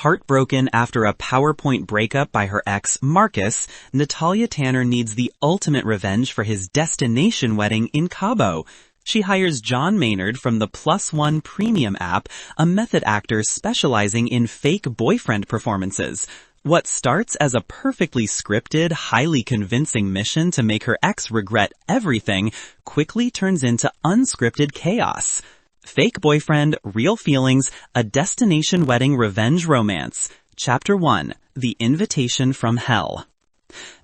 Heartbroken after a PowerPoint breakup by her ex, Marcus, Natalia Tanner needs the ultimate revenge for his destination wedding in Cabo. She hires John Maynard from the Plus One Premium app, a method actor specializing in fake boyfriend performances. What starts as a perfectly scripted, highly convincing mission to make her ex regret everything quickly turns into unscripted chaos. Fake boyfriend, real feelings, a destination wedding revenge romance. Chapter 1. The Invitation from Hell.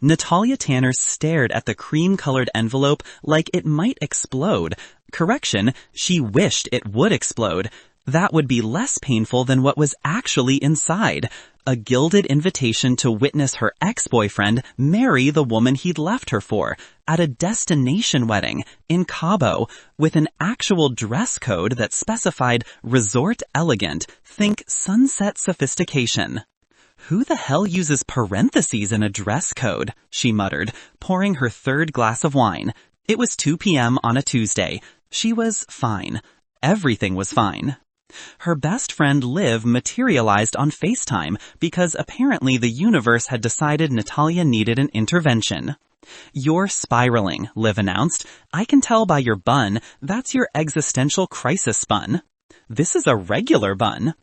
Natalia Tanner stared at the cream-colored envelope like it might explode. Correction, she wished it would explode. That would be less painful than what was actually inside. A gilded invitation to witness her ex-boyfriend marry the woman he'd left her for at a destination wedding in Cabo with an actual dress code that specified resort elegant, think sunset sophistication. "Who the hell uses parentheses in a dress code?" she muttered, pouring her third glass of wine. It was 2 p.m. on a Tuesday. She was fine. Everything was fine. Her best friend Liv materialized on FaceTime because apparently the universe had decided Natalia needed an intervention. "You're spiraling," Liv announced. "I can tell by your bun. That's your existential crisis bun." "This is a regular bun."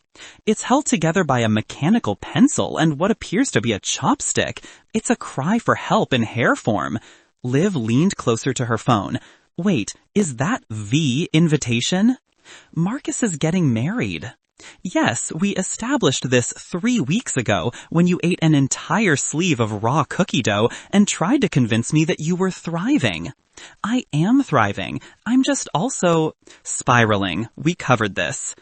"It's held together by a mechanical pencil and what appears to be a chopstick. It's a cry for help in hair form." Liv leaned closer to her phone. "Wait, is that the invitation?" "Marcus is getting married." "Yes, we established this 3 weeks ago when you ate an entire sleeve of raw cookie dough and tried to convince me that you were thriving." "I am thriving. I'm just also spiraling. We covered this."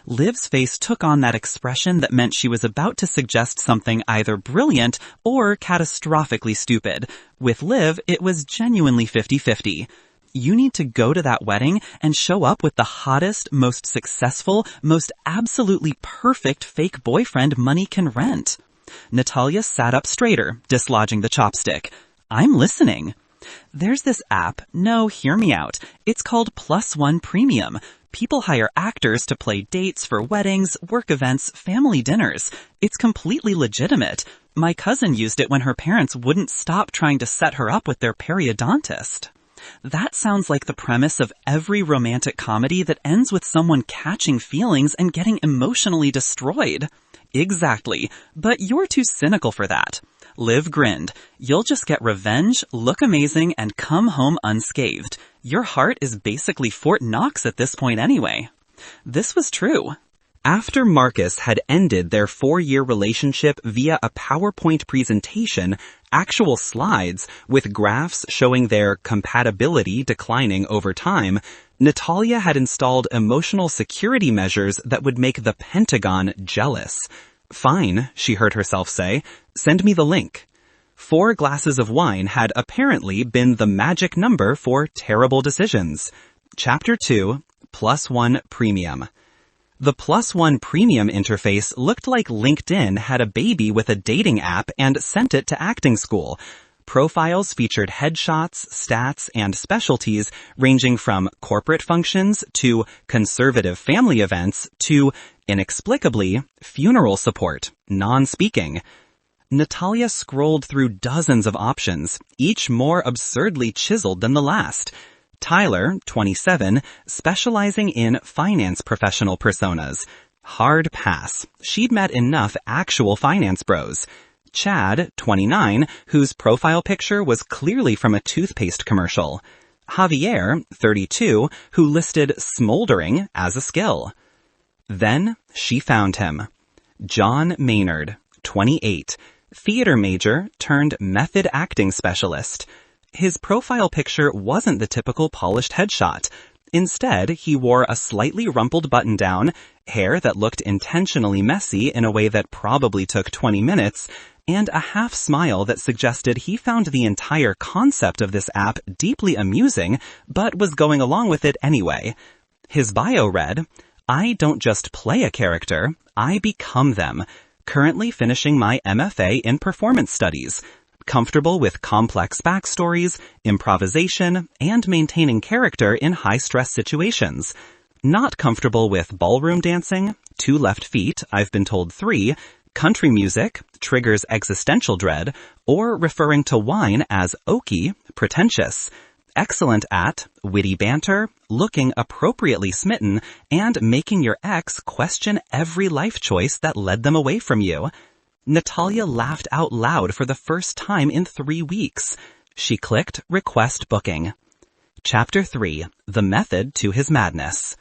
Liv's face took on that expression that meant she was about to suggest something either brilliant or catastrophically stupid. With Liv, it was genuinely 50-50. "You need to go to that wedding and show up with the hottest, most successful, most absolutely perfect fake boyfriend money can rent." Natalia sat up straighter, dislodging the chopstick. "I'm listening." "There's this app. No, hear me out. It's called Plus One Premium. People hire actors to play dates for weddings, work events, family dinners. It's completely legitimate. My cousin used it when her parents wouldn't stop trying to set her up with their periodontist." That sounds like the premise of every romantic comedy that ends with someone catching feelings and getting emotionally destroyed. Exactly, but you're too cynical for that. Liv grinned. "You'll just get revenge, look amazing, and come home unscathed. Your heart is basically Fort Knox at this point anyway." This was true. After Marcus had ended their 4-year relationship via a PowerPoint presentation, actual slides with graphs showing their compatibility declining over time, Natalia had installed emotional security measures that would make the Pentagon jealous. "Fine," she heard herself say. "Send me the link." 4 glasses of wine had apparently been the magic number for terrible decisions. Chapter 2, Plus One Premium. The Plus One Premium interface looked like LinkedIn had a baby with a dating app and sent it to acting school. Profiles featured headshots, stats, and specialties ranging from corporate functions to conservative family events to, inexplicably, funeral support, non-speaking. Natalia scrolled through dozens of options, each more absurdly chiseled than the last. Tyler, 27, specializing in finance professional personas. Hard pass. She'd met enough actual finance bros. Chad, 29, whose profile picture was clearly from a toothpaste commercial. Javier, 32, who listed smoldering as a skill. Then she found him. John Maynard, 28, theater major turned method acting specialist. His profile picture wasn't the typical polished headshot. Instead, he wore a slightly rumpled button-down, hair that looked intentionally messy in a way that probably took 20 minutes, and a half smile that suggested he found the entire concept of this app deeply amusing, but was going along with it anyway. His bio read, "I don't just play a character, I become them. Currently finishing my MFA in performance studies. Comfortable with complex backstories, improvisation, and maintaining character in high-stress situations. Not comfortable with ballroom dancing, 2 left feet, I've been told 3, Country music triggers existential dread, or referring to wine as oaky, pretentious. Excellent at witty banter, looking appropriately smitten, and making your ex question every life choice that led them away from you. Natalia laughed out loud for the first time in 3 weeks. She clicked Request Booking. Chapter 3. The Method to His Madness.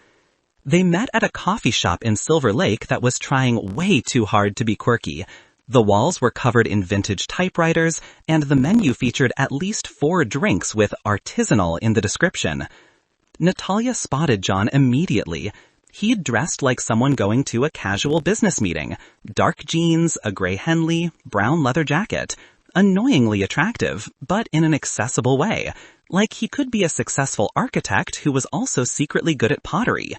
They met at a coffee shop in Silver Lake that was trying way too hard to be quirky. The walls were covered in vintage typewriters, and the menu featured at least 4 drinks with artisanal in the description. Natalia spotted John immediately. He'd dressed like someone going to a casual business meeting. Dark jeans, a gray Henley, brown leather jacket. Annoyingly attractive, but in an accessible way. Like he could be a successful architect who was also secretly good at pottery.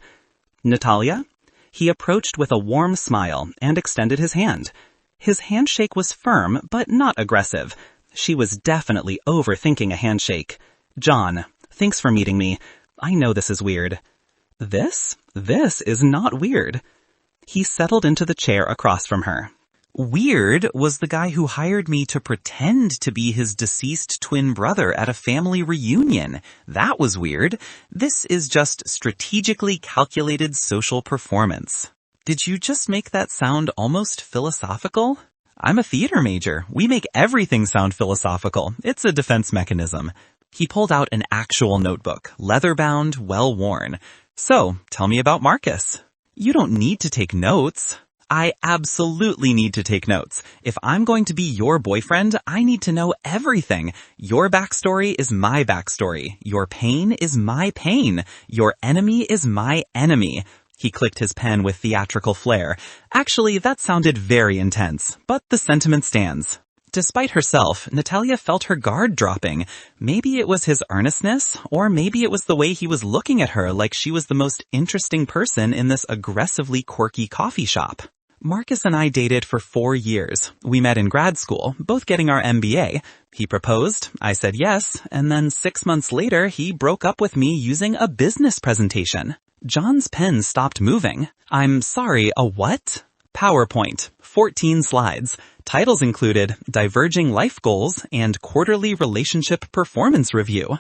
Natalia? He approached with a warm smile and extended his hand. His handshake was firm, but not aggressive. She was definitely overthinking a handshake. John, thanks for meeting me. I know this is weird. This is not weird. He settled into the chair across from her. Weird was the guy who hired me to pretend to be his deceased twin brother at a family reunion. That was weird. This is just strategically calculated social performance. Did you just make that sound almost philosophical? I'm a theater major. We make everything sound philosophical. It's a defense mechanism. He pulled out an actual notebook, leather-bound, well-worn. So, tell me about Marcus. You don't need to take notes. I absolutely need to take notes. If I'm going to be your boyfriend, I need to know everything. Your backstory is my backstory. Your pain is my pain. Your enemy is my enemy. He clicked his pen with theatrical flair. Actually, that sounded very intense, but the sentiment stands. Despite herself, Natalia felt her guard dropping. Maybe it was his earnestness, or maybe it was the way he was looking at her like she was the most interesting person in this aggressively quirky coffee shop. Marcus and I dated for 4 years. We met in grad school, both getting our MBA. He proposed, I said yes, and then 6 months later he broke up with me using a business presentation. John's pen stopped moving. I'm sorry, a what? PowerPoint, 14 slides. Titles included Diverging Life Goals and Quarterly Relationship Performance Review.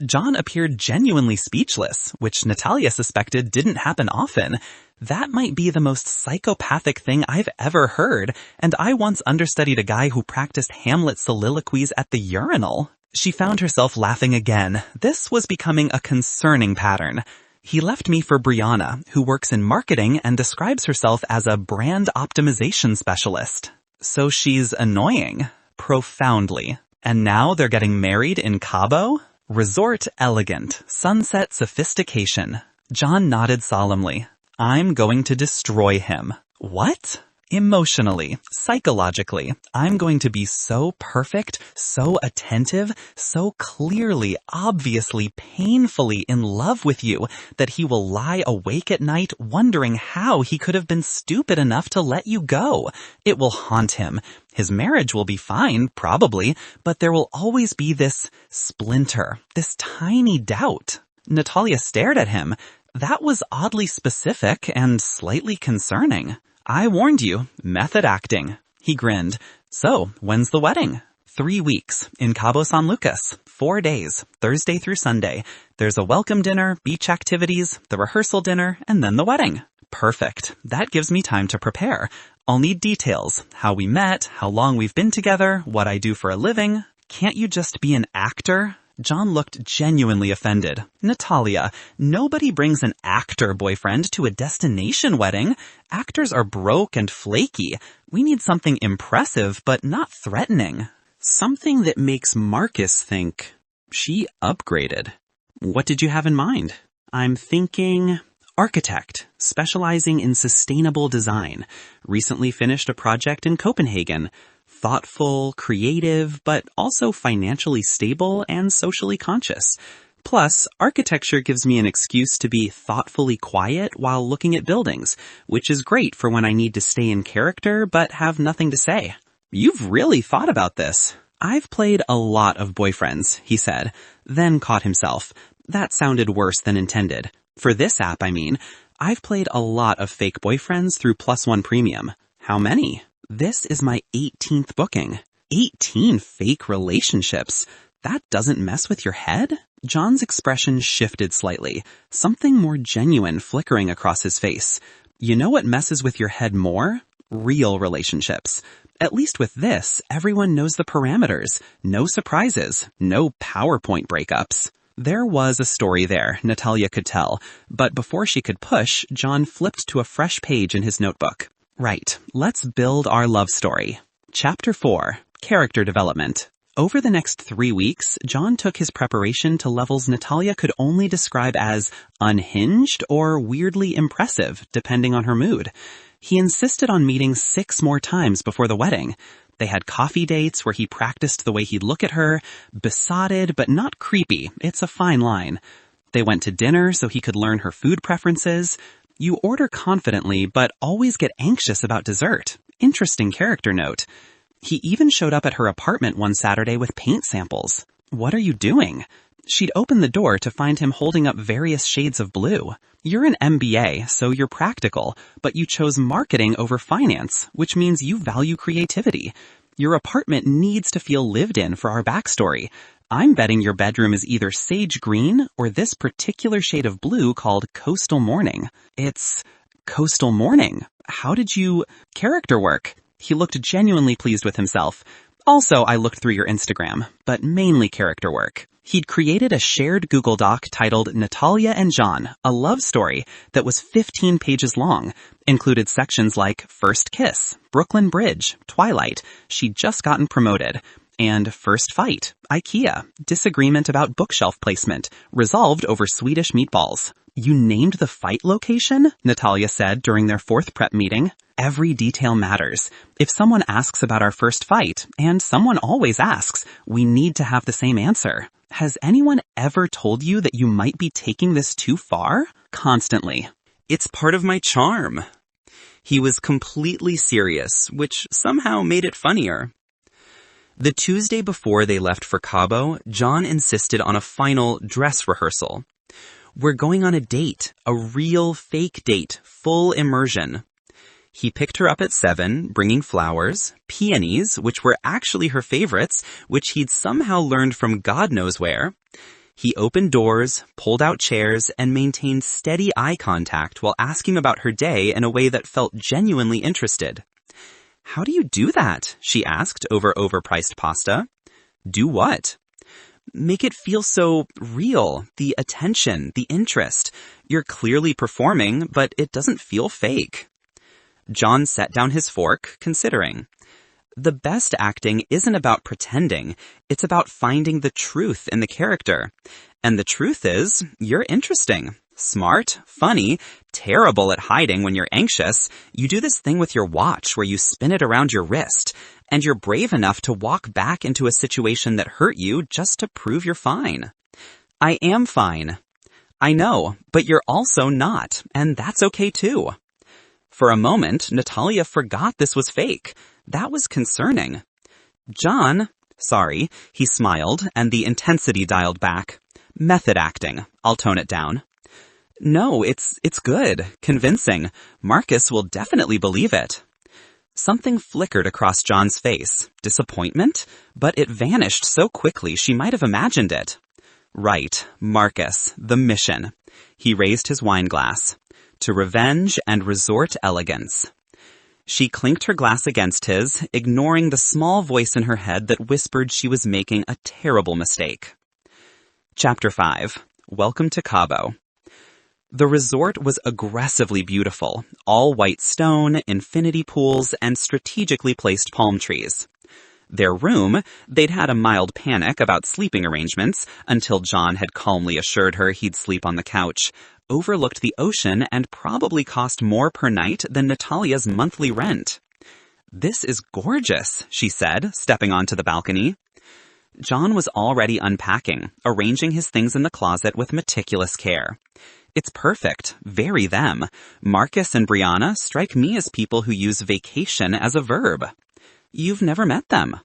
John appeared genuinely speechless, which Natalia suspected didn't happen often. That might be the most psychopathic thing I've ever heard, and I once understudied a guy who practiced Hamlet soliloquies at the urinal. She found herself laughing again. This was becoming a concerning pattern. He left me for Brianna, who works in marketing and describes herself as a brand optimization specialist. So she's annoying. Profoundly. And now they're getting married in Cabo? Resort elegant, sunset sophistication. John nodded solemnly. I'm going to destroy him. What? Emotionally, psychologically, I'm going to be so perfect, so attentive, so clearly, obviously, painfully in love with you that he will lie awake at night wondering how he could have been stupid enough to let you go. It will haunt him. His marriage will be fine, probably, but there will always be this splinter, this tiny doubt. Natalia stared at him. That was oddly specific and slightly concerning. I warned you, method acting. He grinned. So, when's the wedding? 3 weeks, in Cabo San Lucas. 4 days, Thursday through Sunday. There's a welcome dinner, beach activities, the rehearsal dinner, and then the wedding. Perfect. That gives me time to prepare. I'll need details. How we met, how long we've been together, what I do for a living. Can't you just be an actor? John looked genuinely offended. Natalia, nobody brings an actor boyfriend to a destination wedding. Actors are broke and flaky. We need something impressive, but not threatening. Something that makes Marcus think, she upgraded. What did you have in mind? I'm thinking architect, specializing in sustainable design. Recently finished a project in Copenhagen. Thoughtful, creative, but also financially stable and socially conscious. Plus, architecture gives me an excuse to be thoughtfully quiet while looking at buildings, which is great for when I need to stay in character but have nothing to say. You've really thought about this. I've played a lot of boyfriends, he said, then caught himself. That sounded worse than intended. For this app, I mean. I've played a lot of fake boyfriends through +1 Premium. How many? This is my 18th booking. 18 fake relationships. That doesn't mess with your head? John's expression shifted slightly, something more genuine flickering across his face. You know what messes with your head more? Real relationships. At least with this, everyone knows the parameters. No surprises. No PowerPoint breakups. There was a story there, Natalia could tell, but before she could push, John flipped to a fresh page in his notebook. Right, let's build our love story. Chapter 4. Character Development. Over the next 3 weeks, John took his preparation to levels Natalia could only describe as unhinged or weirdly impressive, depending on her mood. He insisted on meeting 6 more times before the wedding. They had coffee dates where he practiced the way he'd look at her, besotted but not creepy. It's a fine line. They went to dinner so he could learn her food preferences. You order confidently, but always get anxious about dessert. Interesting character note. He even showed up at her apartment one Saturday with paint samples. What are you doing? She'd opened the door to find him holding up various shades of blue. You're an MBA, so you're practical, but you chose marketing over finance, which means you value creativity. Your apartment needs to feel lived in for our backstory. I'm betting your bedroom is either sage green or this particular shade of blue called coastal morning. It's coastal morning. How did you... Character work. He looked genuinely pleased with himself. Also, I looked through your Instagram, but mainly character work. He'd created a shared Google Doc titled Natalia and John, a love story that was 15 pages long, included sections like First Kiss, Brooklyn Bridge, Twilight, she'd just gotten promoted, and First Fight, IKEA, disagreement about bookshelf placement, resolved over Swedish meatballs. You named the fight location? Natalia said during their 4th prep meeting. Every detail matters. If someone asks about our first fight, and someone always asks, we need to have the same answer. Has anyone ever told you that you might be taking this too far? Constantly. It's part of my charm. He was completely serious, which somehow made it funnier. The Tuesday before they left for Cabo, John insisted on a final dress rehearsal. We're going on a date, a real fake date, full immersion. He picked her up at 7, bringing flowers, peonies, which were actually her favorites, which he'd somehow learned from God knows where. He opened doors, pulled out chairs, and maintained steady eye contact while asking about her day in a way that felt genuinely interested. How do you do that? She asked over overpriced pasta. Do what? Make it feel so real, the attention, the interest. You're clearly performing, but it doesn't feel fake. John set down his fork, considering. The best acting isn't about pretending. It's about finding the truth in the character. And the truth is, you're interesting. Smart, funny, terrible at hiding when you're anxious. You do this thing with your watch where you spin it around your wrist. And you're brave enough to walk back into a situation that hurt you just to prove you're fine. I am fine. I know, but you're also not, and that's okay too. For a moment, Natalia forgot this was fake. That was concerning. John, sorry, he smiled, and the intensity dialed back. Method acting. I'll tone it down. No, it's good, convincing. Marcus will definitely believe it. Something flickered across John's face. Disappointment? But it vanished so quickly she might have imagined it. Right, Marcus, the mission. He raised his wine glass. To revenge and resort elegance. She clinked her glass against his, ignoring the small voice in her head that whispered she was making a terrible mistake. Chapter 5. Welcome to Cabo. The resort was aggressively beautiful, all white stone, infinity pools, and strategically placed palm trees. Their room, they'd had a mild panic about sleeping arrangements until John had calmly assured her he'd sleep on the couch, overlooked the ocean and probably cost more per night than Natalia's monthly rent. This is gorgeous, she said, stepping onto the balcony. John was already unpacking, arranging his things in the closet with meticulous care. It's perfect, very them. Marcus and Brianna strike me as people who use vacation as a verb. You've never met them.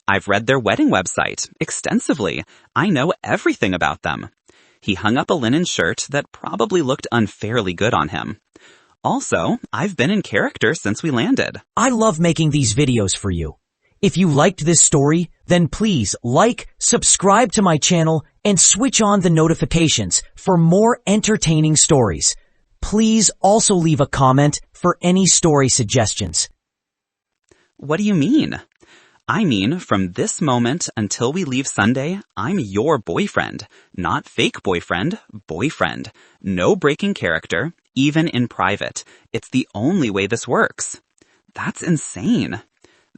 I've read their wedding website extensively. I know everything about them. He hung up a linen shirt that probably looked unfairly good on him. Also, I've been in character since we landed. I love making these videos for you. If you liked this story, then please like, subscribe to my channel, and switch on the notifications for more entertaining stories. Please also leave a comment for any story suggestions. What do you mean? I mean, from this moment until we leave Sunday, I'm your boyfriend. Not fake boyfriend, boyfriend. No breaking character, even in private. It's the only way this works. That's insane.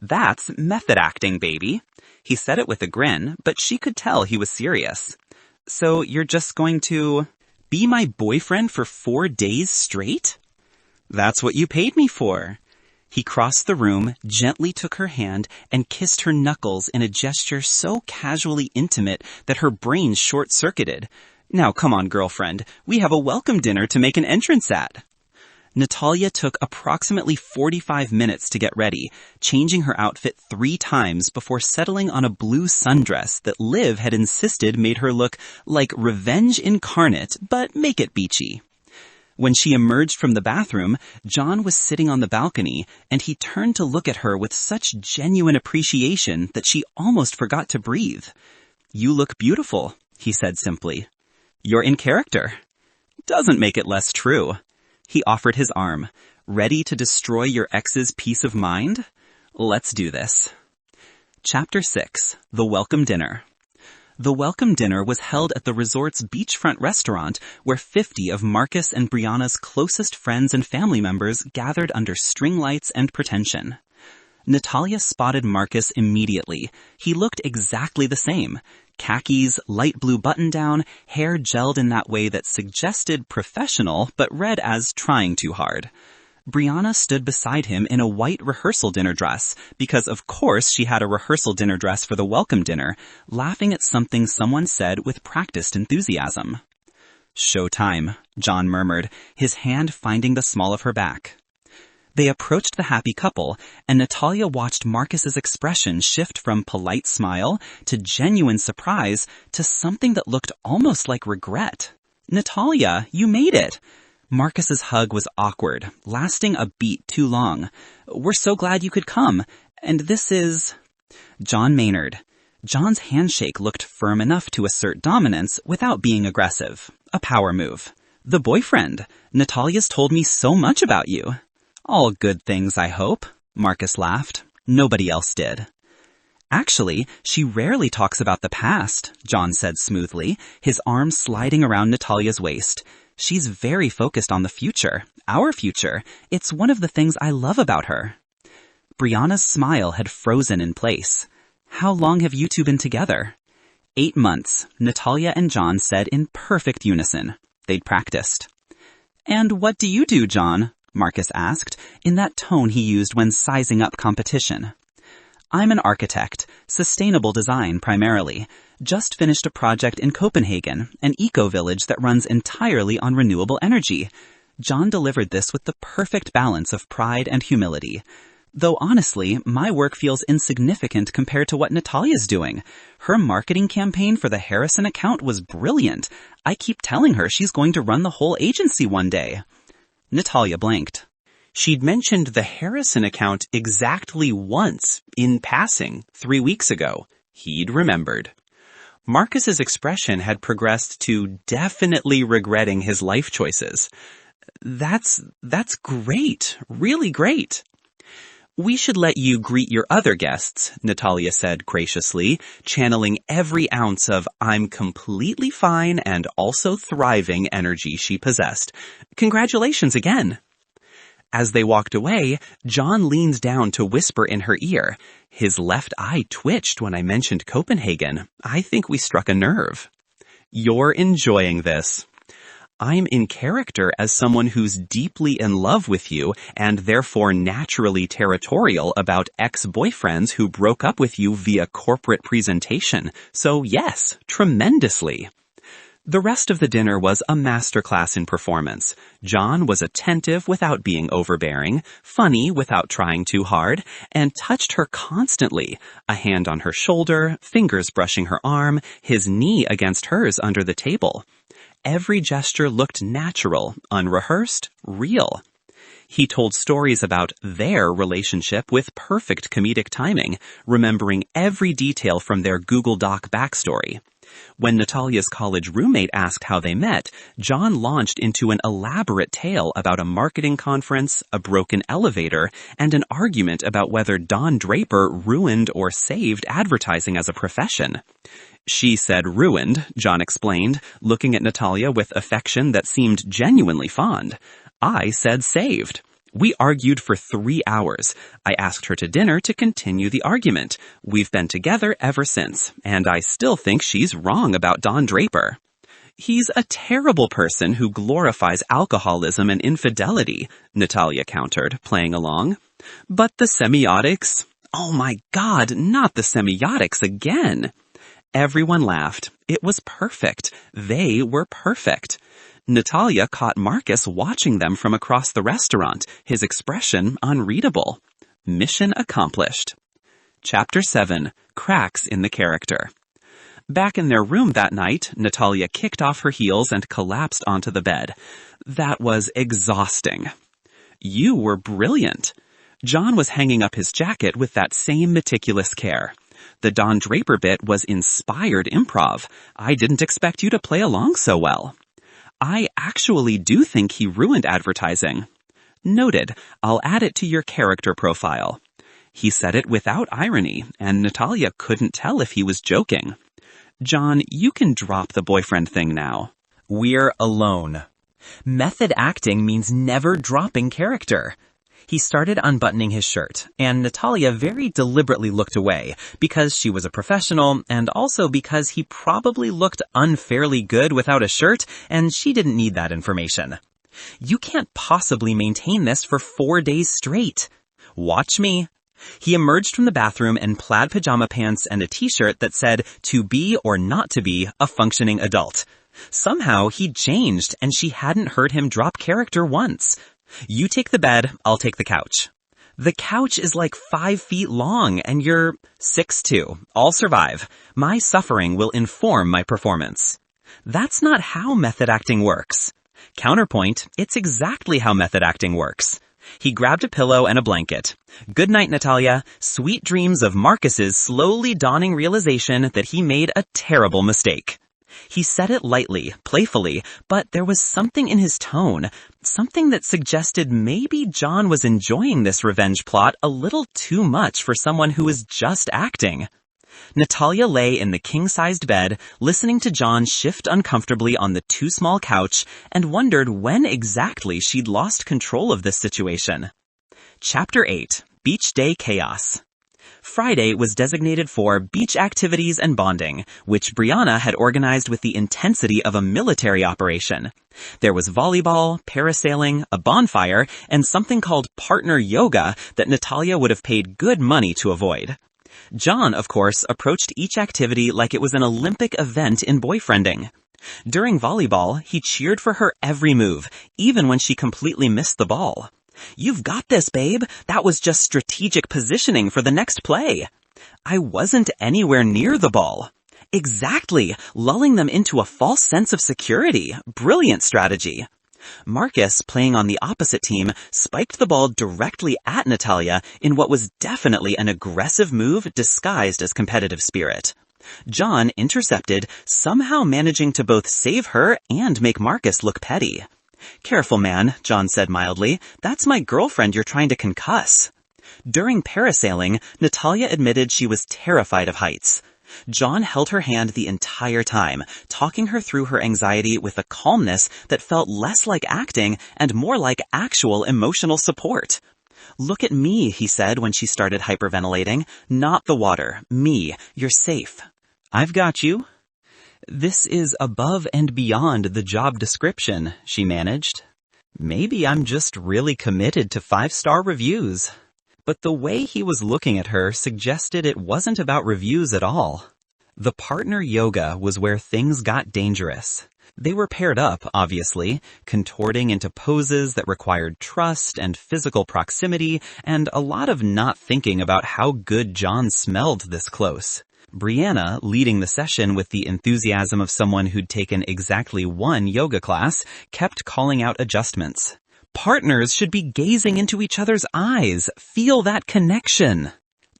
That's method acting, baby. He said it with a grin, but she could tell he was serious. So you're just going to be my boyfriend for 4 days straight? That's what you paid me for. He crossed the room, gently took her hand, and kissed her knuckles in a gesture so casually intimate that her brain short-circuited. Now come on, girlfriend. We have a welcome dinner to make an entrance at. Natalia took approximately 45 minutes to get ready, changing her outfit 3 times before settling on a blue sundress that Liv had insisted made her look like revenge incarnate, but make it beachy. When she emerged from the bathroom, John was sitting on the balcony, and he turned to look at her with such genuine appreciation that she almost forgot to breathe. "You look beautiful," he said simply. "You're in character." Doesn't make it less true. He offered his arm. Ready to destroy your ex's peace of mind? Let's do this. Chapter 6. The Welcome Dinner. The welcome dinner was held at the resort's beachfront restaurant where 50 of Marcus and Brianna's closest friends and family members gathered under string lights and pretension. Natalia spotted Marcus immediately. He looked exactly the same. Khakis, light blue button-down, hair gelled in that way that suggested professional but read as trying too hard. Brianna stood beside him in a white rehearsal dinner dress, because of course she had a rehearsal dinner dress for the welcome dinner, laughing at something someone said with practiced enthusiasm. "Showtime," John murmured, his hand finding the small of her back. They approached the happy couple, and Natalia watched Marcus's expression shift from polite smile to genuine surprise to something that looked almost like regret. "Natalia, you made it!" Marcus's hug was awkward, lasting a beat too long. "We're so glad you could come. And this is John Maynard." John's handshake looked firm enough to assert dominance without being aggressive. A power move. "The boyfriend. Natalia's told me so much about you." "All good things, I hope," Marcus laughed. Nobody else did. "Actually, she rarely talks about the past," John said smoothly, his arm sliding around Natalia's waist. "She's very focused on the future, our future. It's one of the things I love about her." Brianna's smile had frozen in place. "How long have you two been together?" 8 months, Natalia and John said in perfect unison. They'd practiced. "And what do you do, John?" Marcus asked, in that tone he used when sizing up competition. "I'm an architect, sustainable design primarily. Just finished a project in Copenhagen, an eco-village that runs entirely on renewable energy." John delivered this with the perfect balance of pride and humility. "Though honestly, my work feels insignificant compared to what Natalia's doing. Her marketing campaign for the Harrison account was brilliant. I keep telling her she's going to run the whole agency one day." Natalia blanked. She'd mentioned the Harrison account exactly once, in passing, 3 weeks ago. He'd remembered. Marcus's expression had progressed to definitely regretting his life choices. That's great. Really great." "We should let you greet your other guests," Natalia said graciously, channeling every ounce of "I'm completely fine and also thriving" energy she possessed. "Congratulations again." As they walked away, John leaned down to whisper in her ear. His left eye twitched when I mentioned Copenhagen. I think we struck a nerve. "You're enjoying this." "I'm in character as someone who's deeply in love with you and therefore naturally territorial about ex-boyfriends who broke up with you via corporate presentation. So yes, tremendously." The rest of the dinner was a masterclass in performance. John was attentive without being overbearing, funny without trying too hard, and touched her constantly, a hand on her shoulder, fingers brushing her arm, his knee against hers under the table. Every gesture looked natural, unrehearsed, real. He told stories about their relationship with perfect comedic timing, remembering every detail from their Google Doc backstory. When Natalia's college roommate asked how they met, John launched into an elaborate tale about a marketing conference, a broken elevator, and an argument about whether Don Draper ruined or saved advertising as a profession. She said ruined, John explained, looking at Natalia with affection that seemed genuinely fond. I said saved. We argued for 3 hours. I asked her to dinner to continue the argument. We've been together ever since, and I still think she's wrong about Don Draper. He's a terrible person who glorifies alcoholism and infidelity, Natalia countered, playing along. But the semiotics? Oh my God, not the semiotics again! Everyone laughed. It was perfect. They were perfect. Natalia caught Marcus watching them from across the restaurant, his expression unreadable. Mission accomplished. Chapter 7. Cracks in the Character. Back in their room that night, Natalia kicked off her heels and collapsed onto the bed. That was exhausting. You were brilliant. John was hanging up his jacket with that same meticulous care. The Don Draper bit was inspired improv. I didn't expect you to play along so well. I actually do think he ruined advertising. Noted. I'll add it to your character profile. He said it without irony, and Natalia couldn't tell if he was joking. John, you can drop the boyfriend thing now. We're alone. Method acting means never dropping character. He started unbuttoning his shirt, and Natalia very deliberately looked away, because she was a professional, and also because he probably looked unfairly good without a shirt, and she didn't need that information. You can't possibly maintain this for 4 days straight. Watch me. He emerged from the bathroom in plaid pajama pants and a t-shirt that said, to be or not to be a functioning adult. Somehow he changed, and she hadn't heard him drop character once. You take the bed, I'll take the couch. The couch is like 5 feet long, and you're 6'2". I'll survive. My suffering will inform my performance. That's not how method acting works. Counterpoint, it's exactly how method acting works. He grabbed a pillow and a blanket. Good night, Natalia. Sweet dreams of Marcus's slowly dawning realization that he made a terrible mistake. He said it lightly, playfully, but there was something in his tone, something that suggested maybe John was enjoying this revenge plot a little too much for someone who was just acting. Natalia lay in the king-sized bed, listening to John shift uncomfortably on the too small couch, and wondered when exactly she'd lost control of this situation. Chapter 8. Beach Day Chaos. Friday was designated for beach activities and bonding, which Brianna had organized with the intensity of a military operation. There was volleyball, parasailing, a bonfire, and something called partner yoga that Natalia would have paid good money to avoid. John, of course, approached each activity like it was an Olympic event in boyfriending. During volleyball, he cheered for her every move, even when she completely missed the ball. You've got this, babe. That was just strategic positioning for the next play. I wasn't anywhere near the ball. Exactly, lulling them into a false sense of security. Brilliant strategy. Marcus, playing on the opposite team, spiked the ball directly at Natalia in what was definitely an aggressive move disguised as competitive spirit. John intercepted, somehow managing to both save her and make Marcus look petty. Careful, man, John said mildly. That's my girlfriend you're trying to concuss. During parasailing, Natalia admitted she was terrified of heights. John held her hand the entire time, talking her through her anxiety with a calmness that felt less like acting and more like actual emotional support. Look at me, he said when she started hyperventilating. Not the water. Me. You're safe. I've got you. This is above and beyond the job description, she managed. Maybe I'm just really committed to 5-star reviews. But the way he was looking at her suggested it wasn't about reviews at all. The partner yoga was where things got dangerous. They were paired up, obviously, contorting into poses that required trust and physical proximity, and a lot of not thinking about how good John smelled this close. Brianna, leading the session with the enthusiasm of someone who'd taken exactly one yoga class, kept calling out adjustments. Partners should be gazing into each other's eyes. Feel that connection.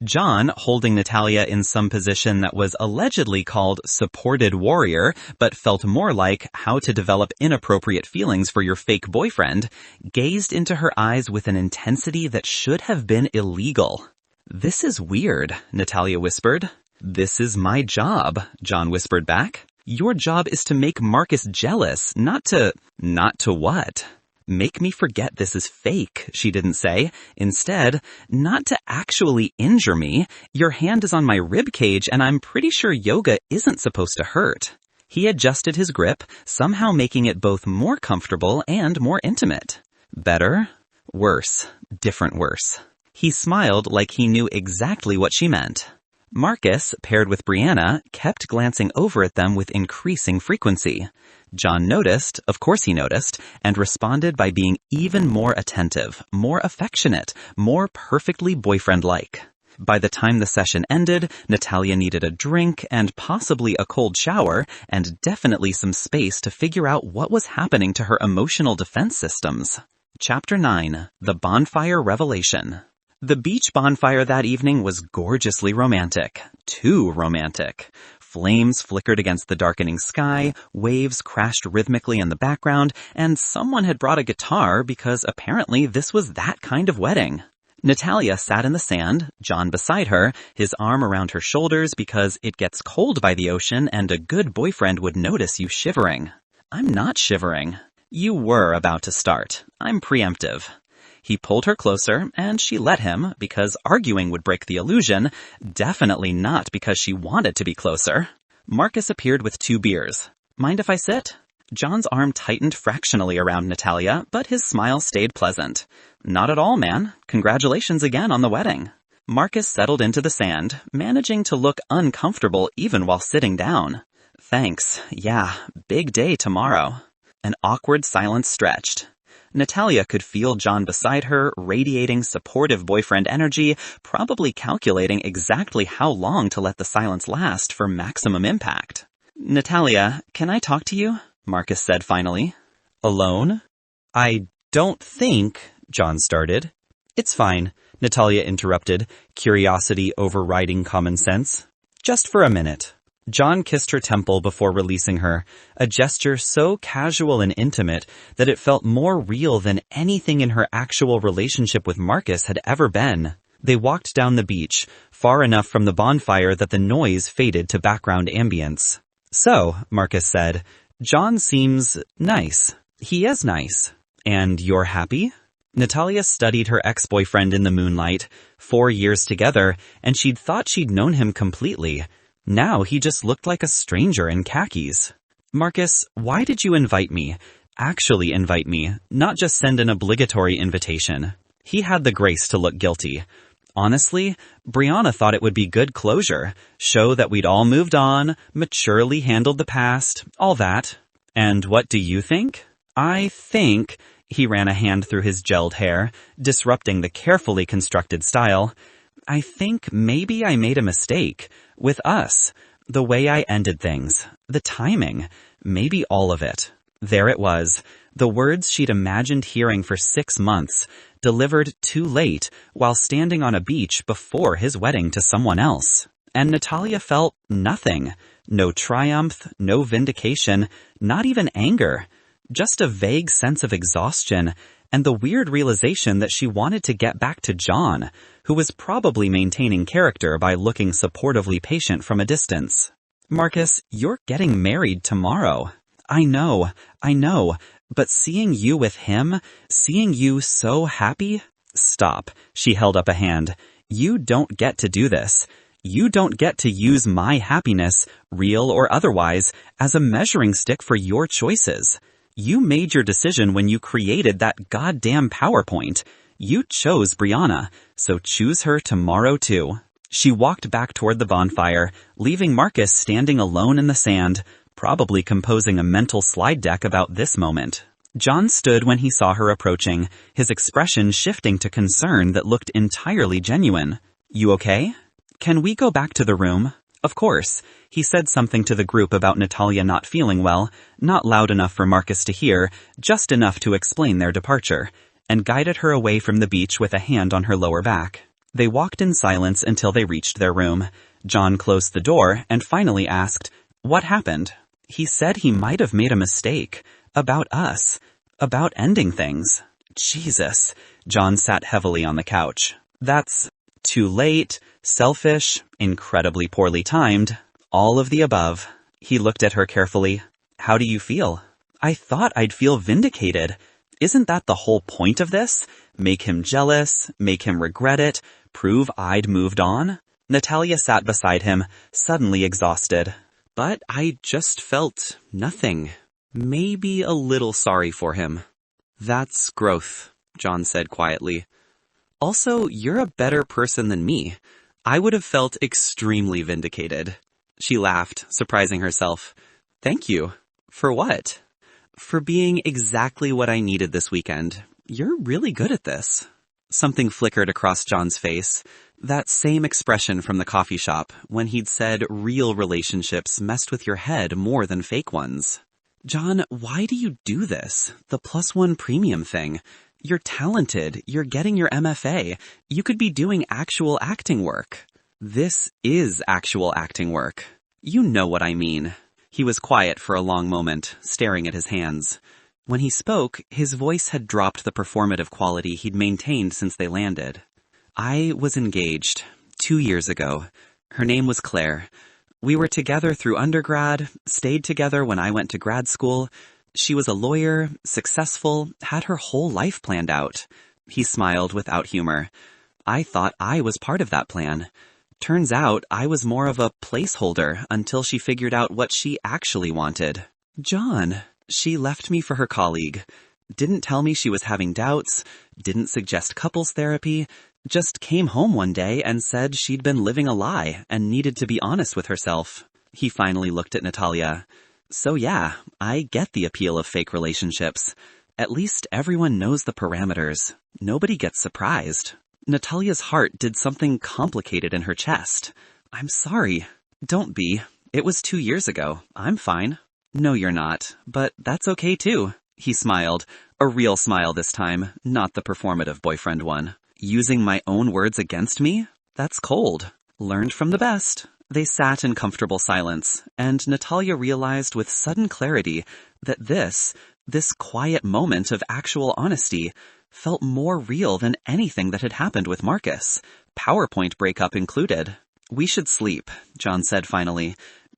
John, holding Natalia in some position that was allegedly called supported warrior, but felt more like how to develop inappropriate feelings for your fake boyfriend, gazed into her eyes with an intensity that should have been illegal. "This is weird," Natalia whispered. "This is my job," John whispered back. "Your job is to make Marcus jealous, not to what? Make me forget this is fake," she didn't say. "Instead, not to actually injure me. Your hand is on my rib cage and I'm pretty sure yoga isn't supposed to hurt." He adjusted his grip, somehow making it both more comfortable and more intimate. Better? Worse. Different worse. He smiled like he knew exactly what she meant. Marcus, paired with Brianna, kept glancing over at them with increasing frequency. John noticed, of course he noticed, and responded by being even more attentive, more affectionate, more perfectly boyfriend-like. By the time the session ended, Natalia needed a drink and possibly a cold shower and definitely some space to figure out what was happening to her emotional defense systems. Chapter 9. The Bonfire Revelation. The beach bonfire that evening was gorgeously romantic. Too romantic. Flames flickered against the darkening sky, waves crashed rhythmically in the background, and someone had brought a guitar because apparently this was that kind of wedding. Natalia sat in the sand, John beside her, his arm around her shoulders because it gets cold by the ocean and a good boyfriend would notice you shivering. "I'm not shivering." "You were about to start. I'm preemptive." He pulled her closer, and she let him, because arguing would break the illusion, definitely not because she wanted to be closer. Marcus appeared with 2 beers. "Mind if I sit?" John's arm tightened fractionally around Natalia, but his smile stayed pleasant. "Not at all, man. Congratulations again on the wedding." Marcus settled into the sand, managing to look uncomfortable even while sitting down. "Thanks. Yeah, big day tomorrow." An awkward silence stretched. Natalia could feel John beside her, radiating supportive boyfriend energy, probably calculating exactly how long to let the silence last for maximum impact. "Natalia, can I talk to you?" Marcus said finally. "Alone?" "I don't think," John started. "It's fine," Natalia interrupted, curiosity overriding common sense. "Just for a minute." John kissed her temple before releasing her, a gesture so casual and intimate that it felt more real than anything in her actual relationship with Marcus had ever been. They walked down the beach, far enough from the bonfire that the noise faded to background ambience. "So," Marcus said, "John seems nice." "He is nice." "And you're happy?" Natalia studied her ex-boyfriend in the moonlight, 4 years together, and she'd thought she'd known him completely. Now he just looked like a stranger in khakis. "Marcus, why did you invite me? Actually invite me, not just send an obligatory invitation." He had the grace to look guilty. "Honestly, Brianna thought it would be good closure, show that we'd all moved on, maturely handled the past, all that." "And what do you think?" "I think," he ran a hand through his gelled hair, disrupting the carefully constructed style, "I think maybe I made a mistake. With us. The way I ended things. The timing. Maybe all of it." There it was. The words she'd imagined hearing for 6 months, delivered too late while standing on a beach before his wedding to someone else. And Natalia felt nothing. No triumph, no vindication, not even anger. Just a vague sense of exhaustion and the weird realization that she wanted to get back to John, who was probably maintaining character by looking supportively patient from a distance. "Marcus, you're getting married tomorrow." I know, but seeing you with him, seeing you so happy—" "Stop," she held up a hand. "You don't get to do this. You don't get to use my happiness, real or otherwise, as a measuring stick for your choices. You made your decision when you created that goddamn PowerPoint. You chose Brianna, so choose her tomorrow too." She walked back toward the bonfire, leaving Marcus standing alone in the sand, probably composing a mental slide deck about this moment. John stood when he saw her approaching, his expression shifting to concern that looked entirely genuine. "You okay? Can we go back to the room?" Of course, he said something to the group about Natalia not feeling well, not loud enough for Marcus to hear, just enough to explain their departure, and guided her away from the beach with a hand on her lower back. They walked in silence until they reached their room. John closed the door and finally asked, "What happened?" He said he might have made a mistake. About us. About ending things. Jesus. John sat heavily on the couch. That's too late, selfish, incredibly poorly timed, all of the above. He looked at her carefully. How do you feel? I thought I'd feel vindicated. Isn't that the whole point of this? Make him jealous, make him regret it, prove I'd moved on? Natalia sat beside him, suddenly exhausted. But I just felt nothing. Maybe a little sorry for him. That's growth, John said quietly. Also, you're a better person than me. I would have felt extremely vindicated. She laughed, surprising herself. Thank you. For what? For being exactly what I needed this weekend. You're really good at this. Something flickered across John's face. That same expression from the coffee shop when he'd said real relationships messed with your head more than fake ones. John, why do you do this? The +1 premium thing. You're talented. You're getting your MFA. You could be doing actual acting work. This is actual acting work. You know what I mean. He was quiet for a long moment, staring at his hands. When he spoke, his voice had dropped the performative quality he'd maintained since they landed. I was engaged 2 years ago. Her name was Claire. We were together through undergrad, stayed together when I went to grad school. She was a lawyer, successful, had her whole life planned out. He smiled without humor. I thought I was part of that plan. Turns out I was more of a placeholder until she figured out what she actually wanted. John, she left me for her colleague. Didn't tell me she was having doubts, didn't suggest couples therapy, just came home one day and said she'd been living a lie and needed to be honest with herself. He finally looked at Natalia. So yeah, I get the appeal of fake relationships. At least everyone knows the parameters. Nobody gets surprised. Natalia's heart did something complicated in her chest. I'm sorry. Don't be. It was 2 years ago. I'm fine. No, you're not. But that's okay too. He smiled. A real smile this time, not the performative boyfriend one. Using my own words against me? That's cold. Learned from the best. They sat in comfortable silence, and Natalia realized with sudden clarity that this quiet moment of actual honesty felt more real than anything that had happened with Marcus, PowerPoint breakup included. We should sleep, John said finally.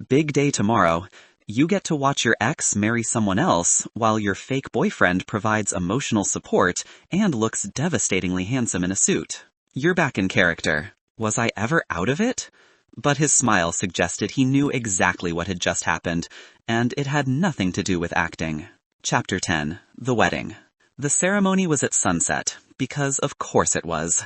Big day tomorrow. You get to watch your ex marry someone else while your fake boyfriend provides emotional support and looks devastatingly handsome in a suit. You're back in character. Was I ever out of it? But his smile suggested he knew exactly what had just happened, and it had nothing to do with acting. Chapter 10. The Wedding. The ceremony was at sunset, because of course it was.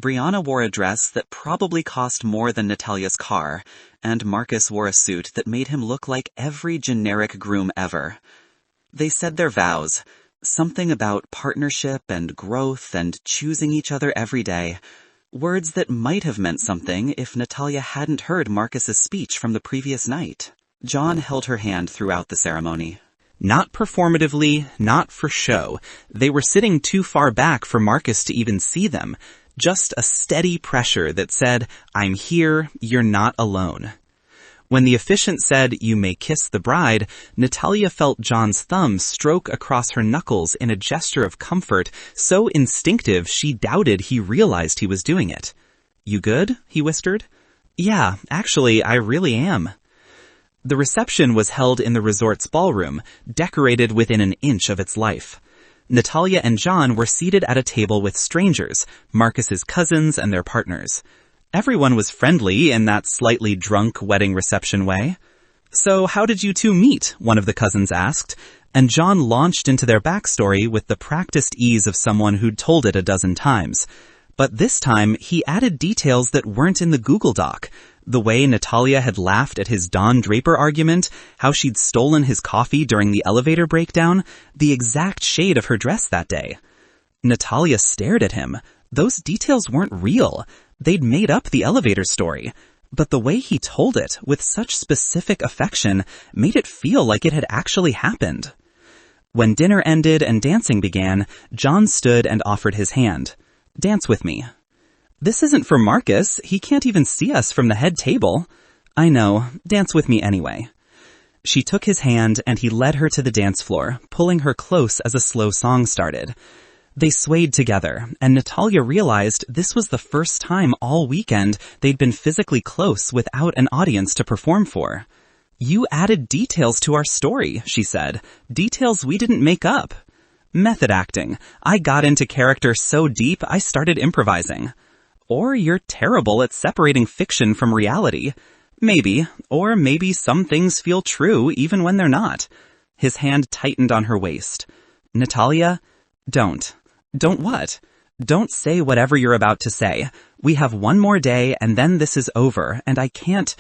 Brianna wore a dress that probably cost more than Natalia's car, and Marcus wore a suit that made him look like every generic groom ever. They said their vows, something about partnership and growth and choosing each other every day. Words that might have meant something if Natalia hadn't heard Marcus's speech from the previous night. John held her hand throughout the ceremony. Not performatively, not for show. They were sitting too far back for Marcus to even see them. Just a steady pressure that said, I'm here, you're not alone. When the officiant said, you may kiss the bride, Natalia felt John's thumb stroke across her knuckles in a gesture of comfort so instinctive she doubted he realized he was doing it. You good? He whispered. Yeah, actually, I really am. The reception was held in the resort's ballroom, decorated within an inch of its life. Natalia and John were seated at a table with strangers, Marcus's cousins and their partners. Everyone was friendly in that slightly drunk wedding reception way. So how did you two meet? One of the cousins asked, and John launched into their backstory with the practiced ease of someone who'd told it a dozen times. But this time, he added details that weren't in the Google Doc. The way Natalia had laughed at his Don Draper argument, how she'd stolen his coffee during the elevator breakdown, the exact shade of her dress that day. Natalia stared at him. Those details weren't real. They'd made up the elevator story. But the way he told it, with such specific affection, made it feel like it had actually happened. When dinner ended and dancing began, John stood and offered his hand. "Dance with me." "This isn't for Marcus. He can't even see us from the head table." "I know. Dance with me anyway." She took his hand and he led her to the dance floor, pulling her close as a slow song started. They swayed together, and Natalia realized this was the first time all weekend they'd been physically close without an audience to perform for. "You added details to our story," she said. "Details we didn't make up." "Method acting. I got into character so deep I started improvising." "Or you're terrible at separating fiction from reality." "Maybe. Or maybe some things feel true even when they're not." His hand tightened on her waist. "Natalia, don't. Don't what? Don't say whatever you're about to say. We have one more day and then this is over, and I can't—"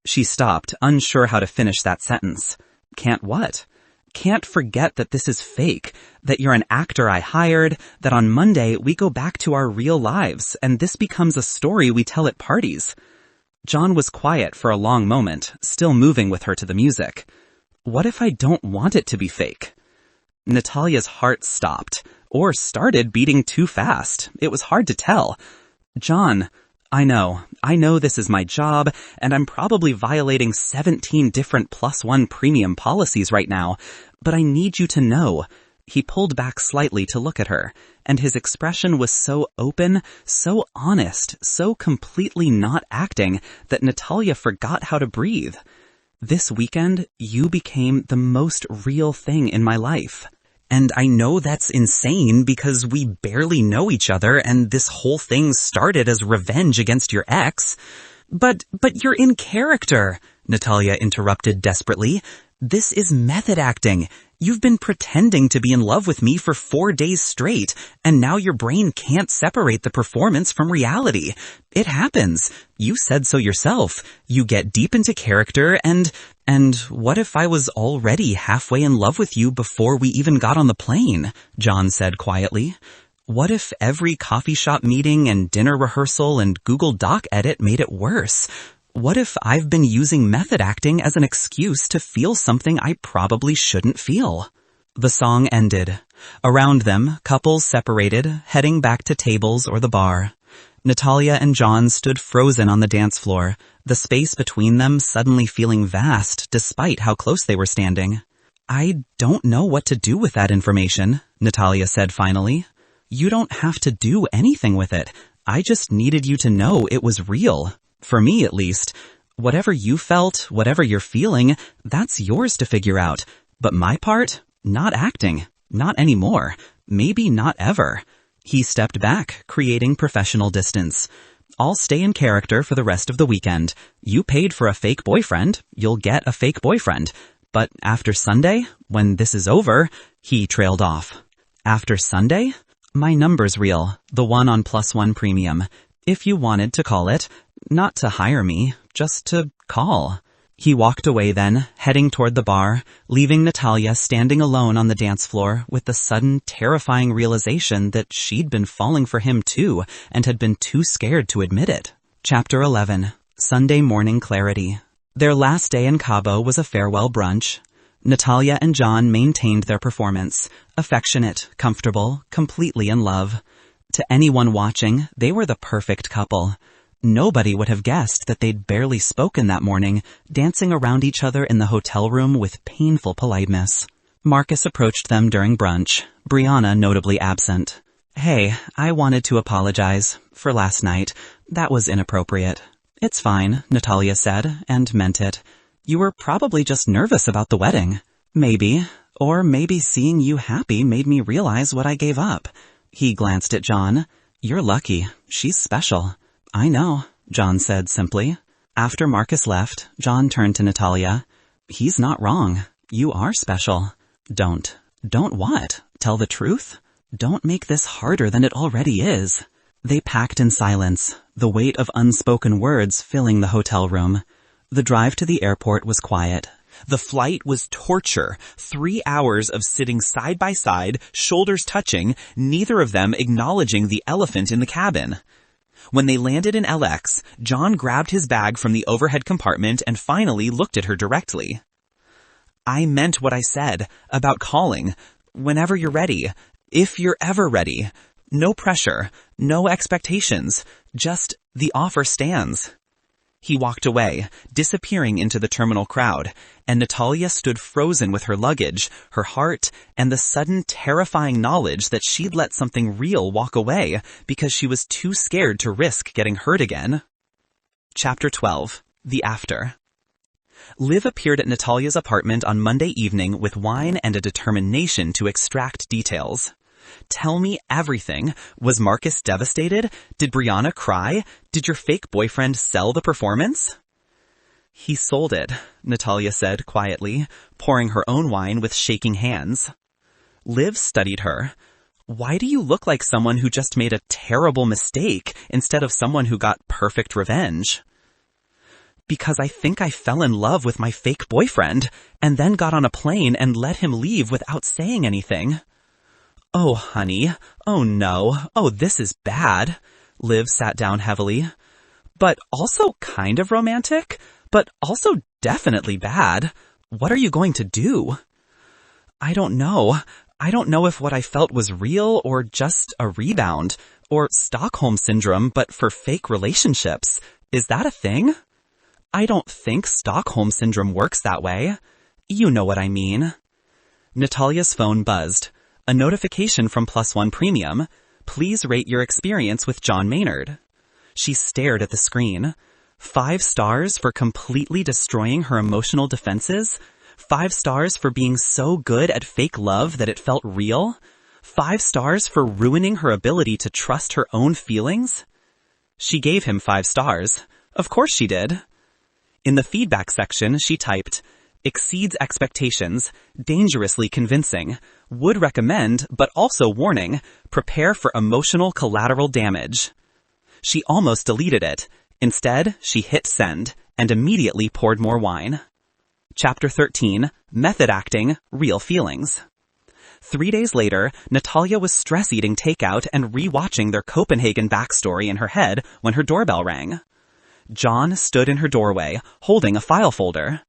She stopped, unsure how to finish that sentence. "Can't what?" "Can't forget that this is fake, that you're an actor I hired, that on Monday we go back to our real lives, and this becomes a story we tell at parties." John was quiet for a long moment, still moving with her to the music. "What if I don't want it to be fake?" Natalia's heart stopped, or started beating too fast. It was hard to tell. "John, I know this is my job, and I'm probably violating 17 different +1 premium policies right now, but I need you to know." He pulled back slightly to look at her, and his expression was so open, so honest, so completely not acting that Natalia forgot how to breathe. "This weekend, you became the most real thing in my life. And I know that's insane because we barely know each other and this whole thing started as revenge against your ex." But you're in character," Natalia interrupted desperately. "This is method acting. You've been pretending to be in love with me for 4 days straight, and now your brain can't separate the performance from reality. It happens. You said so yourself. You get deep into character and what if I was already halfway in love with you before we even got on the plane?" John said quietly. "What if every coffee shop meeting and dinner rehearsal and Google Doc edit made it worse? What if I've been using method acting as an excuse to feel something I probably shouldn't feel?" The song ended. Around them, couples separated, heading back to tables or the bar. Natalia and John stood frozen on the dance floor, the space between them suddenly feeling vast despite how close they were standing. "I don't know what to do with that information," Natalia said finally. "You don't have to do anything with it. I just needed you to know it was real. For me, at least. Whatever you felt, whatever you're feeling, that's yours to figure out. But my part? Not acting. Not anymore. Maybe not ever." He stepped back, creating professional distance. "I'll stay in character for the rest of the weekend. You paid for a fake boyfriend. You'll get a fake boyfriend. But after Sunday, when this is over," he trailed off. "After Sunday? My number's real. The one on +1 premium. If you wanted to call it. Not to hire me, just to call." He walked away then, heading toward the bar, leaving Natalia standing alone on the dance floor with the sudden, terrifying realization that she'd been falling for him too and had been too scared to admit it. Chapter 11. Sunday Morning Clarity. Their last day in Cabo was a farewell brunch. Natalia and John maintained their performance, affectionate, comfortable, completely in love. To anyone watching, they were the perfect couple. Nobody would have guessed that they'd barely spoken that morning, dancing around each other in the hotel room with painful politeness. Marcus approached them during brunch, Brianna notably absent. "Hey, I wanted to apologize for last night. That was inappropriate." "It's fine," Natalia said, and meant it. "You were probably just nervous about the wedding." "Maybe. Or maybe seeing you happy made me realize what I gave up." He glanced at John. "You're lucky. She's special." "I know," John said simply. After Marcus left, John turned to Natalia. "He's not wrong. You are special. Don't what? Tell the truth? Don't make this harder than it already is." They packed in silence, the weight of unspoken words filling the hotel room. The drive to the airport was quiet. The flight was torture. 3 hours of sitting side by side, shoulders touching, neither of them acknowledging the elephant in the cabin. When they landed in LX, John grabbed his bag from the overhead compartment and finally looked at her directly. I meant what I said about calling. Whenever you're ready. If you're ever ready. No pressure. No expectations. Just the offer stands. He walked away, disappearing into the terminal crowd, and Natalia stood frozen with her luggage, her heart, and the sudden terrifying knowledge that she'd let something real walk away because she was too scared to risk getting hurt again. Chapter 12. The After. Liv appeared at Natalia's apartment on Monday evening with wine and a determination to extract details. Tell me everything. Was Marcus devastated? Did Brianna cry? Did your fake boyfriend sell the performance? He sold it, Natalia said quietly, pouring her own wine with shaking hands. Liv studied her. Why do you look like someone who just made a terrible mistake instead of someone who got perfect revenge? Because I think I fell in love with my fake boyfriend and then got on a plane and let him leave without saying anything. Oh, honey. Oh, no. Oh, this is bad. Liv sat down heavily. But also kind of romantic, but also definitely bad. What are you going to do? I don't know. I don't know if what I felt was real or just a rebound, or Stockholm Syndrome, but for fake relationships. Is that a thing? I don't think Stockholm Syndrome works that way. You know what I mean. Natalia's phone buzzed. A notification from Plus One Premium. Please rate your experience with John Maynard. She stared at the screen. 5 stars for completely destroying her emotional defenses? 5 stars for being so good at fake love that it felt real? 5 stars for ruining her ability to trust her own feelings? She gave him 5 stars. Of course she did. In the feedback section, she typed, exceeds expectations, dangerously convincing, would recommend, but also warning, prepare for emotional collateral damage. She almost deleted it. Instead, she hit send and immediately poured more wine. Chapter 13, Method Acting, Real Feelings. 3 days later, Natalia was stress-eating takeout and re-watching their Copenhagen backstory in her head when her doorbell rang. John stood in her doorway, holding a file folder.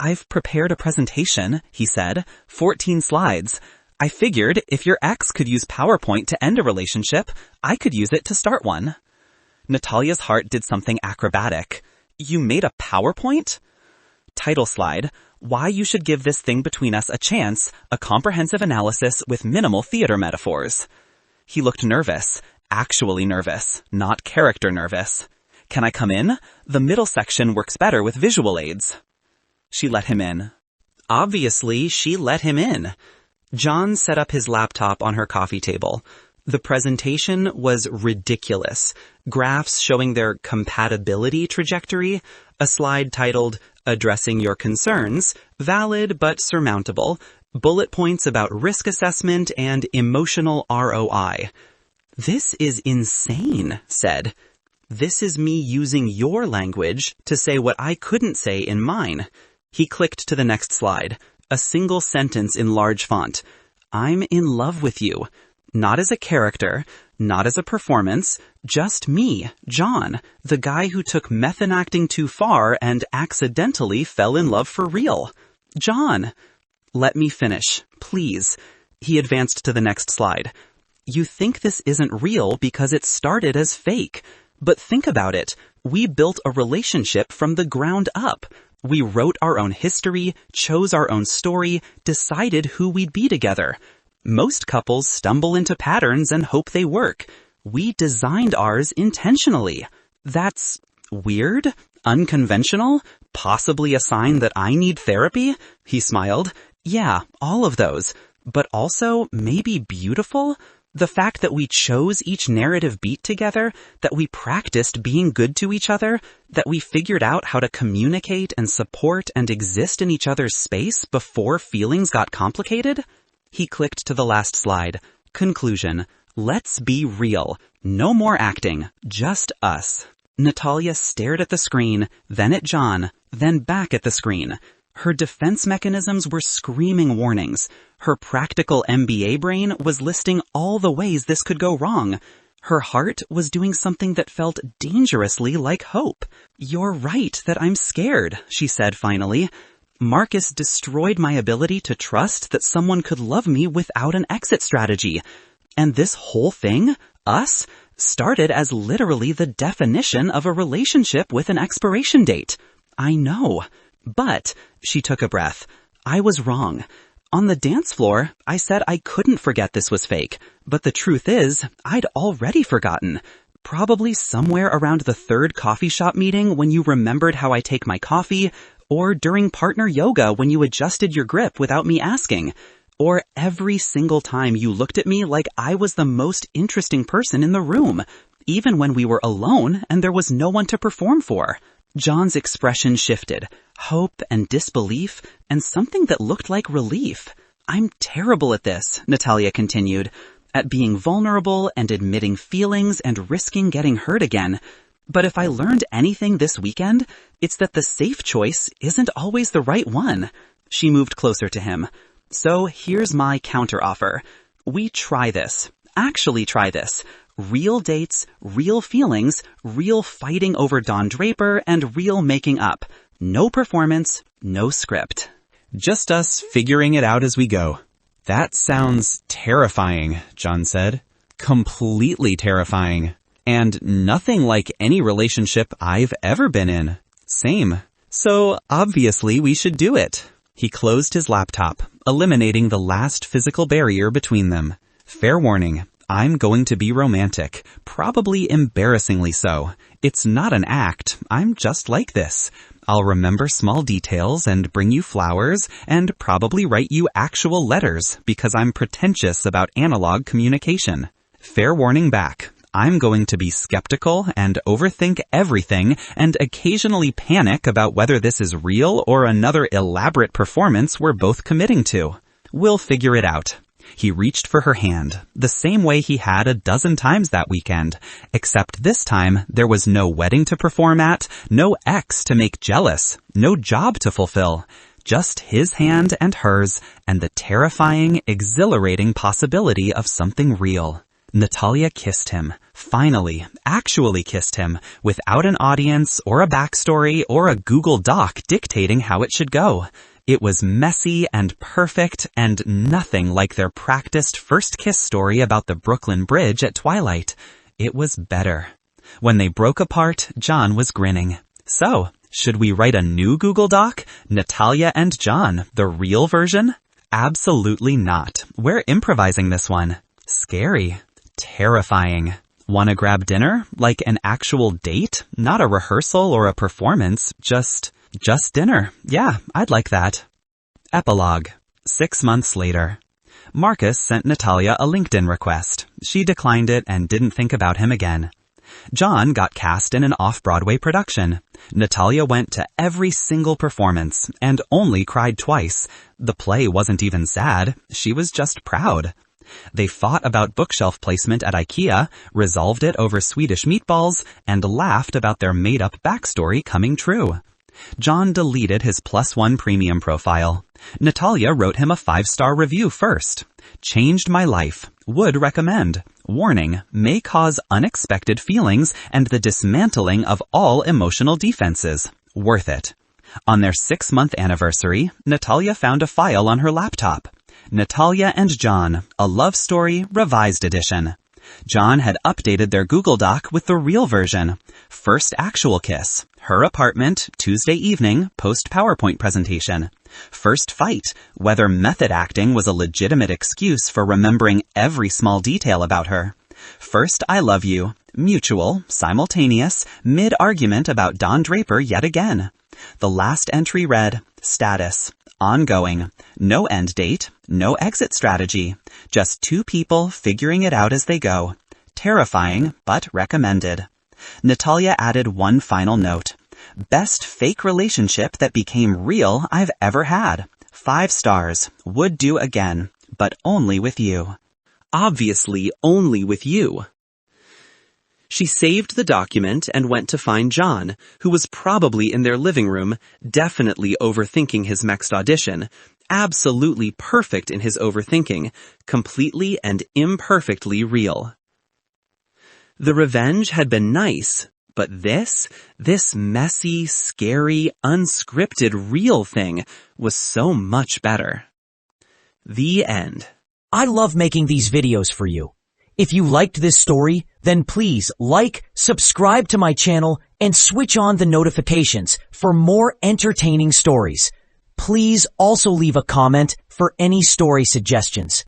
I've prepared a presentation, he said, 14 slides. I figured if your ex could use PowerPoint to end a relationship, I could use it to start one. Natalia's heart did something acrobatic. You made a PowerPoint? Title slide, Why You Should Give This Thing Between Us a Chance, a comprehensive analysis with minimal theater metaphors. He looked nervous, actually nervous, not character nervous. Can I come in? The middle section works better with visual aids. She let him in. Obviously, she let him in. John set up his laptop on her coffee table. The presentation was ridiculous. Graphs showing their compatibility trajectory, a slide titled, Addressing Your Concerns, Valid but Surmountable, bullet points about risk assessment and emotional ROI. This is insane, said. This is me using your language to say what I couldn't say in mine. He clicked to the next slide. A single sentence in large font. I'm in love with you. Not as a character, not as a performance, just me, John, the guy who took method acting too far and accidentally fell in love for real. John. Let me finish, please. He advanced to the next slide. You think this isn't real because it started as fake. But think about it. We built a relationship from the ground up. We wrote our own history, chose our own story, decided who we'd be together. Most couples stumble into patterns and hope they work. We designed ours intentionally. That's weird, unconventional, possibly a sign that I need therapy? He smiled. Yeah, all of those. But also maybe beautiful? The fact that we chose each narrative beat together, that we practiced being good to each other, that we figured out how to communicate and support and exist in each other's space before feelings got complicated? He clicked to the last slide. Conclusion. Let's be real. No more acting. Just us. Natalia stared at the screen, then at John, then back at the screen. Her defense mechanisms were screaming warnings. Her practical MBA brain was listing all the ways this could go wrong. Her heart was doing something that felt dangerously like hope. "You're right that I'm scared," she said finally. "Marcus destroyed my ability to trust that someone could love me without an exit strategy. And this whole thing, us, started as literally the definition of a relationship with an expiration date. I know. But," she took a breath, "I was wrong. On the dance floor, I said I couldn't forget this was fake, but the truth is, I'd already forgotten. Probably somewhere around the third coffee shop meeting when you remembered how I take my coffee, or during partner yoga when you adjusted your grip without me asking, or every single time you looked at me like I was the most interesting person in the room, even when we were alone and there was no one to perform for." John's expression shifted, hope and disbelief, and something that looked like relief. "I'm terrible at this," Natalia continued, "at being vulnerable and admitting feelings and risking getting hurt again. But if I learned anything this weekend, it's that the safe choice isn't always the right one." She moved closer to him. "So here's my counteroffer. We try this. Actually try this. Real dates, real feelings, real fighting over Don Draper, and real making up. No performance, no script. Just us figuring it out as we go." "That sounds terrifying," John said. "Completely terrifying. And nothing like any relationship I've ever been in." "Same. So obviously we should do it." He closed his laptop, eliminating the last physical barrier between them. "Fair warning. I'm going to be romantic, probably embarrassingly so. It's not an act, I'm just like this. I'll remember small details and bring you flowers and probably write you actual letters because I'm pretentious about analog communication. Fair warning back, I'm going to be skeptical and overthink everything and occasionally panic about whether this is real or another elaborate performance we're both committing to. We'll figure it out." He reached for her hand, the same way he had a dozen times that weekend, except this time there was no wedding to perform at, no ex to make jealous, no job to fulfill, just his hand and hers, and the terrifying, exhilarating possibility of something real. Natalia kissed him, finally, actually kissed him, without an audience or a backstory or a Google Doc dictating how it should go. It was messy and perfect and nothing like their practiced first kiss story about the Brooklyn Bridge at twilight. It was better. When they broke apart, John was grinning. "So, should we write a new Google Doc? Natalia and John, the real version?" "Absolutely not. We're improvising this one." "Scary. Terrifying. Want to grab dinner? Like an actual date? Not a rehearsal or a performance, just dinner. Yeah, I'd like that." Epilogue. 6 months later. Marcus sent Natalia a LinkedIn request. She declined it and didn't think about him again. John got cast in an off-Broadway production. Natalia went to every single performance and only cried twice. The play wasn't even sad. She was just proud. They fought about bookshelf placement at IKEA, resolved it over Swedish meatballs, and laughed about their made-up backstory coming true. John deleted his +1 premium profile. Natalia wrote him a 5-star review first. "Changed my life. Would recommend. Warning, may cause unexpected feelings and the dismantling of all emotional defenses. Worth it." On their 6-month anniversary, Natalia found a file on her laptop. Natalia and John, a love story, revised edition. John had updated their Google Doc with the real version. First actual kiss. Her apartment, Tuesday evening, post-PowerPoint presentation. First fight, whether method acting was a legitimate excuse for remembering every small detail about her. First I love you, mutual, simultaneous, mid-argument about Don Draper yet again. The last entry read, status, ongoing, no end date, no exit strategy, just two people figuring it out as they go. Terrifying, but recommended. Natalia added one final note. Best fake relationship that became real I've ever had. 5 stars. Would do again, but only with you. Obviously, only with you. She saved the document and went to find John, who was probably in their living room, definitely overthinking his next audition, absolutely perfect in his overthinking, completely and imperfectly real. The revenge had been nice, but this messy, scary, unscripted, real thing was so much better. The end. I love making these videos for you. If you liked this story, then please like, subscribe to my channel, and switch on the notifications for more entertaining stories. Please also leave a comment for any story suggestions.